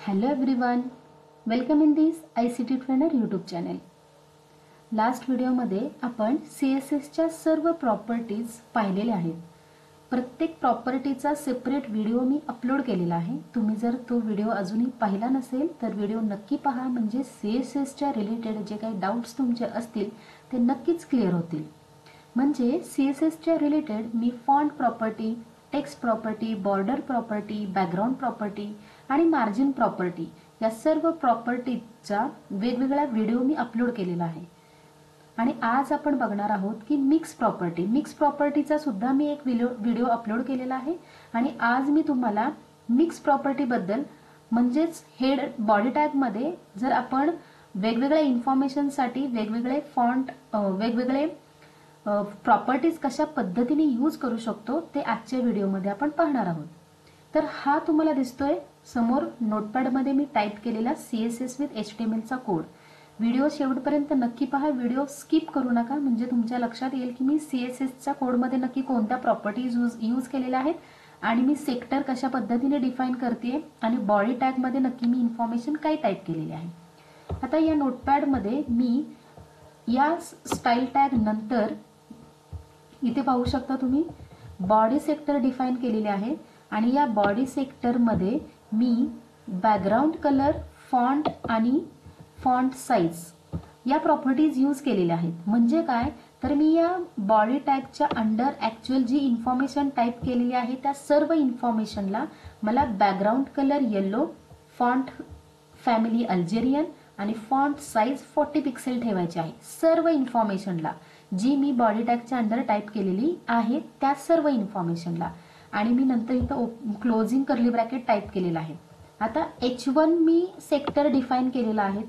Hello everyone, welcome in this ICT Trainer YouTube channel. Last व्हिडिओमध्ये आपण CSSच्या सर्व properties पाहिलेल्या आहेत. प्रत्येक प्रॉपर्टीचा सेपरेट व्हिडिओ मी अपलोड केलेला आहे. तुम्ही जर तो व्हिडिओ अजूनही पाहिला नसेल तर व्हिडिओ नक्की पहा, म्हणजे CSSच्या रिलेटेड जे काही डाउट्स तुमचे असतील ते नक्कीच क्लिअर होतील. म्हणजे CSSच्या रिलेटेड मी font property, text property, border property, background property आणि मार्जिन प्रॉपर्टी या सर्व प्रॉपर्टीचा वेगवेगळा व्हिडिओ मी अपलोड केलेला आहे. आणि आज आपण बघणार आहोत की मिक्स प्रॉपर्टीचा सुद्धा मी एक व्हिडिओ अपलोड केलेला आहे. आणि आज मी तुम्हाला मिक्स प्रॉपर्टी बद्दल, म्हणजेच हेड बॉडी टॅग मध्ये जर आपण वेगवेगळ्या इन्फॉर्मेशन साठी वेगवेगळे फॉन्ट, वेगवेगळे प्रॉपर्टीज कशा पद्धतीने यूज करू शकतो ते आजच्या व्हिडिओमध्ये आपण पाहणार आहोत. तर हा तुम्हाला दिसतोय समोर नोटपॅड मध्ये मी टाइप केलेला CSS विथ HTML चा कोड. व्हिडिओ शेवटपर्यंत नक्की पहा, व्हिडिओ स्किप करू नका, म्हणजे तुमच्या लक्षात येईल की मी CSSच्या कोडमध्ये नक्की कोणत्या प्रॉपर्टीज यूज केलेल्या आहेत आणि मी सेक्टर कशा पद्धतीने डिफाइन करते आणि बॉडी टॅग मध्ये नक्की मी इन्फॉर्मेशन काय टाइप केलेली आहे. आता या नोटपॅड मध्ये मी या स्टाईल टॅग नंतर इथे पाहू शकता तुम्ही बॉडी सेक्टर डिफाइन केलेले आहे आणि या बॉडी सेक्टर मध्ये मी बॅकग्राऊंड कलर, फॉन्ट आणि फॉन्ट साइज या प्रॉपर्टीज यूज केलेल्या आहेत. म्हणजे काय तर मी या बॉडी टॅगच्या अंडर ऍक्च्युअल जी इन्फॉर्मेशन टाइप केलेली आहे त्या सर्व इन्फॉर्मेशनला मला background colour yellow, font family Algerian आणि फॉन्ट साइज 40 पिक्सेल ठेवायचे आहे. सर्व इन्फॉर्मेशनला जी मी बॉडी टॅगच्या अंडर टाइप केलेली आहे त्या सर्व इन्फॉर्मेशनला. आणि मी नंतर इथं क्लोजिंग कर्ली ब्रॅकेट टाइप केलेला आहे. आता H1 मी सेक्टर डिफाइन केलेला आहे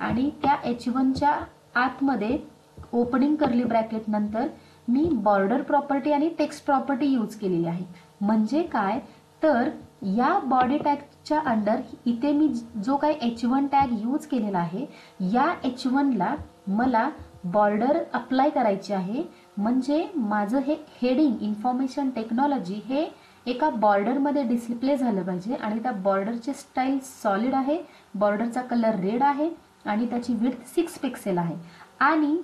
आणि त्या H1च्या आतमध्ये ओपनिंग कर्ली ब्रॅकेट नंतर मी बॉर्डर प्रॉपर्टी आणि टेक्स्ट प्रॉपर्टी यूज केलेली आहे. म्हणजे काय तर या बॉडी टॅगच्या अंडर इथे मी जो काही H1 टॅग यूज केलेला आहे या H1 ला मला बॉर्डर अप्लाय करायची आहे. म्हणजे माझं हे हेडिंग इन्फॉर्मेशन टेक्नॉलॉजी हे एका बॉर्डर मध्ये डिस्प्ले झालं पाहिजे आणि त्या बॉर्डरची स्टाईल सॉलिड आहे, बॉर्डरचा कलर रेड आहे आणि त्याची विड्थ 6 पिक्सेल आहे. आणि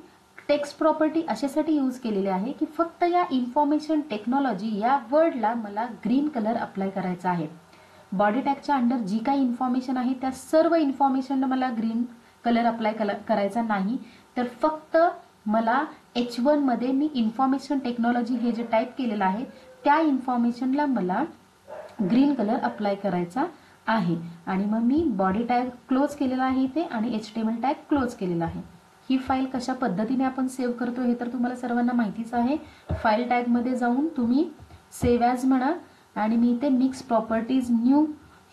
टेक्स्ट प्रॉपर्टी अशासाठी यूज केलेली आहे की फक्त या इन्फॉर्मेशन टेक्नॉलॉजी या वर्डला मला ग्रीन कलर अप्लाय करायचा आहे. बॉडी टॅगच्या अंडर जी काही इन्फॉर्मेशन आहे त्या सर्व इन्फॉर्मेशनला मला ग्रीन कलर अप्लाय करायचा नाही, तर फक्त मला H1 मध्ये मी इन्फॉर्मेशन टेक्नॉलॉजी हे जे टाइप केलेलं आहे त्या इन्फॉर्मेशनला मला ग्रीन कलर अप्लाय करायचा आहे. आणि मग मी बॉडी टॅग क्लोज केलेला आहे इथे आणि HTML टॅग क्लोज केलेला आहे. ही फाईल कशा पद्धतीने आपण सेव्ह करतो हे तर तुम्हाला सर्वांना माहितीच आहे. फाईल टॅग मध्ये जाऊन तुम्ही सेव्ह ॲज म्हणा आणि मी इथे मिक्स प्रॉपर्टीज न्यू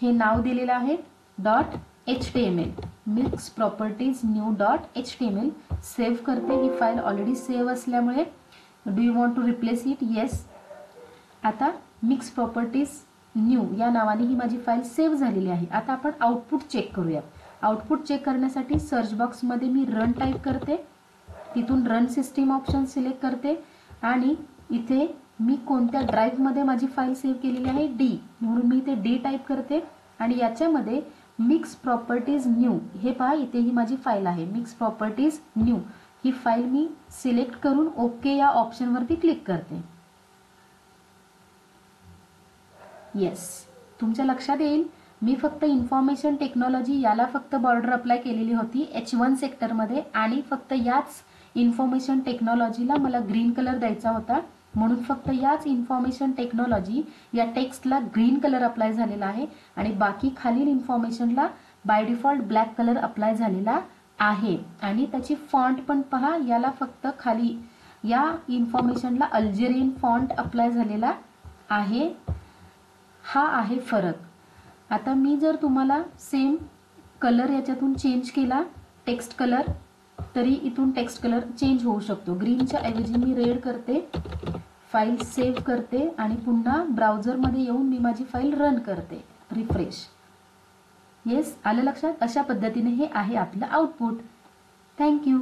हे नाव दिलेलं आहे .html, mix properties new .html save करते. ही फाईल ऑलरेडी सेव्ह असल्यामुळे do you want to replace it? Yes. आता मिक्स प्रॉपर्टीज न्यू या नावाने ही माझी फाईल सेव्ह झालेली आहे. आता आपण आउटपुट चेक करूया. आउटपुट चेक करण्यासाठी सर्च बॉक्स मध्ये मी रन टाइप करते, तिथून रन सिस्टीम ऑप्शन सिलेक्ट करते आणि इथे मी कोणत्या ड्राईव्ह मध्ये माझी फाईल सेव्ह केलेली आहे D, म्हणून मी इथे D टाइप करते आणि याच्यामध्ये मिक्स प्रॉपर्टीज न्यू हे पहा इथे ही माझी फाईल आहे. मिक्स प्रॉपर्टीज न्यू ही फाईल मी सिलेक्ट करून ओके या ऑप्शन वरती क्लिक करते. येस, तुमच्या लक्षात येईल मी फक्त इन्फॉर्मेशन टेक्नॉलॉजी याला फक्त बॉर्डर अप्लाय केलेली होती H1 सेक्टर मध्ये आणि फक्त याच इन्फॉर्मेशन टेक्नॉलॉजीला मला ग्रीन कलर द्यायचा होता, म्हणून फक्त याच इन्फॉर्मेशन टेक्नॉलॉजी या टेक्स्टला ग्रीन कलर अप्लाय झालेला आहे आणि बाकी खालील इन्फॉर्मेशनला by default black colour apply झालेला आहे. आणि त्याची फॉन्ट पण पहा, याला फक्त खाली या इन्फॉर्मेशनला अल्जेरियन फॉन्ट अप्लाय झालेला आहे. हा आहे फरक. आता मी जर तुम्हाला सेम कलर याच्यातून चेंज केला टेक्स्ट कलर, तरी इथून टेक्स्ट कलर चेंज होऊ शकतो. ग्रीनच्या ऐवजी मी रेड करते, फाईल सेव्ह करते आणि पुन्हा ब्राउझर मध्ये येऊन मी माझी फाईल रन करते, रिफ्रेश. येस, आलं लक्षात? अशा पद्धतीने हे आहे आपलं आउटपुट. थँक्यू.